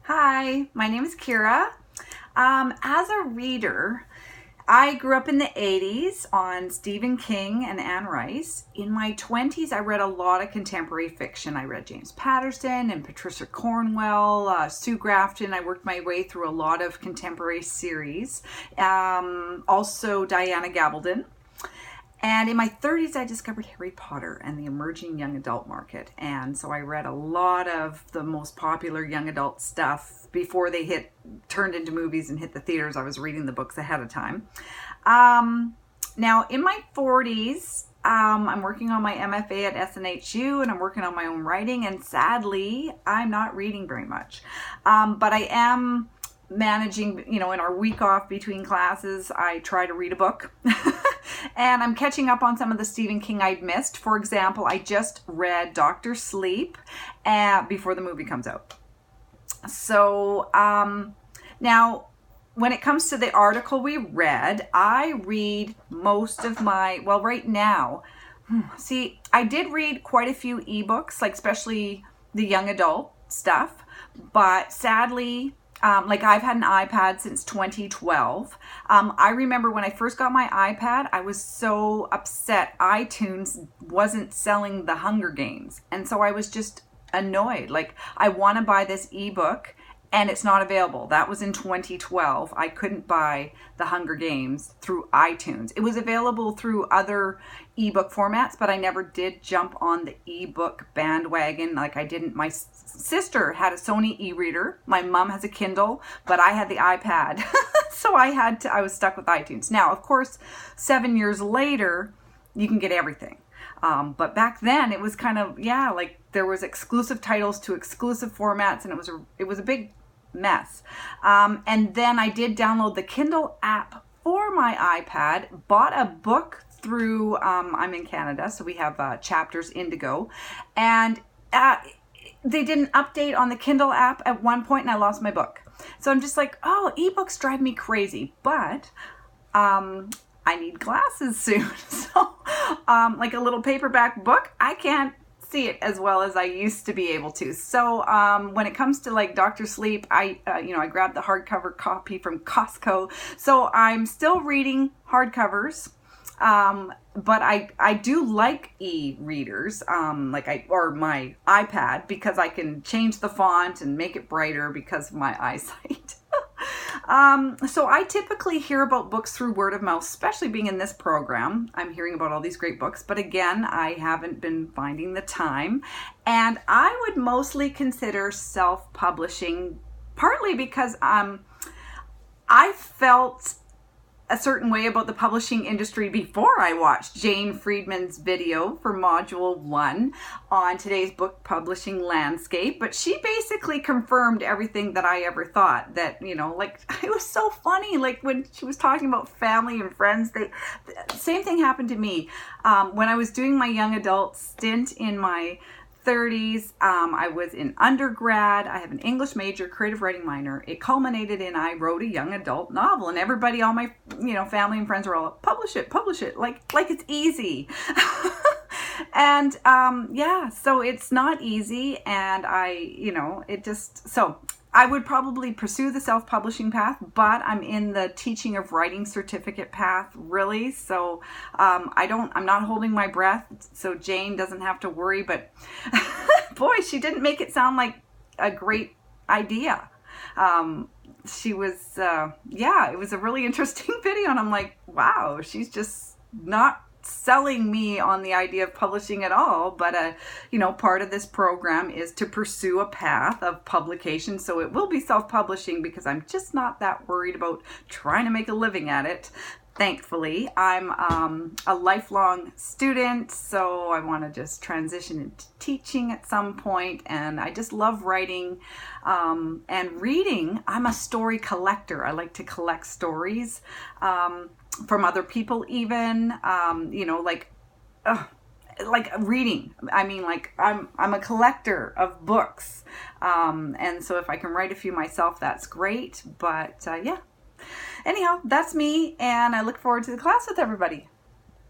Hi, my name is Kira. As a reader, I grew up in the 80s on Stephen King and Anne Rice. In my 20s, I read a lot of contemporary fiction. I read James Patterson and Patricia Cornwell, Sue Grafton. I worked my way through a lot of contemporary series. Also Diana Gabaldon. And in my 30s, I discovered Harry Potter and the emerging young adult market. And so I read a lot of the most popular young adult stuff before they turned into movies and hit the theaters. I was reading the books ahead of time. Now, in my 40s, I'm working on my MFA at SNHU and I'm working on my own writing. And sadly, I'm not reading very much. But I am managing, in our week off between classes, I try to read a book. And I'm catching up on some of the Stephen King I'd missed. For example, I just read Dr. Sleep before the movie comes out. So now, when it comes to the article we read, I read most of right now, I did read quite a few ebooks, like especially the young adult stuff, but sadly, I've had an iPad since 2012. I remember when I first got my iPad, I was so upset iTunes wasn't selling the Hunger Games. And so I was just annoyed. I want to buy this ebook and it's not available. That was in 2012. I couldn't buy the Hunger Games through iTunes. It was available through other ebook formats, but I never did jump on the ebook bandwagon like I didn't. My sister had a Sony e-reader. My mom has a Kindle, but I had the iPad. So I was stuck with iTunes. Now, of course, 7 years later, you can get everything. But back then it was kind of, there was exclusive titles to exclusive formats and it was a big mess. And then I did download the Kindle app for my iPad, bought a book through, I'm in Canada, so we have Chapters Indigo, and they did an update on the Kindle app at one point and I lost my book. So I'm just like, ebooks drive me crazy, but I need glasses soon. So like a little paperback book, I can't see it as well as I used to be able to. So when it comes to like Dr. Sleep, I grabbed the hardcover copy from Costco. So I'm still reading hardcovers. But I do like e-readers, or my iPad, because I can change the font and make it brighter because of my eyesight. So I typically hear about books through word of mouth, especially being in this program. I'm hearing about all these great books, but again, I haven't been finding the time. And I would mostly consider self-publishing, partly because I felt a certain way about the publishing industry before I watched Jane Friedman's video for Module 1 on today's book publishing landscape. But she basically confirmed everything that I ever thought, that, it was so funny. Like when she was talking about family and friends, the same thing happened to me. When I was doing my young adult stint in my 30s, I was in undergrad. I have an English major, creative writing minor. It culminated in I wrote a young adult novel, and everybody, all my family and friends were all publish it, like it's easy. And so it's not easy, and I would probably pursue the self-publishing path, but I'm in the teaching of writing certificate path, really. So I'm not holding my breath, so Jane doesn't have to worry. But boy, she didn't make it sound like a great idea. She was, it was a really interesting video, and I'm like, wow, she's just not selling me on the idea of publishing at all. But part of this program is to pursue a path of publication, so it will be self-publishing because I'm just not that worried about trying to make a living at it. Thankfully, I'm a lifelong student, so I want to just transition into teaching at some point, and I just love writing and reading. I'm a story collector. I like to collect stories from other people, even, like reading. I mean, I'm a collector of books, and so if I can write a few myself, that's great. But anyhow, that's me, and I look forward to the class with everybody.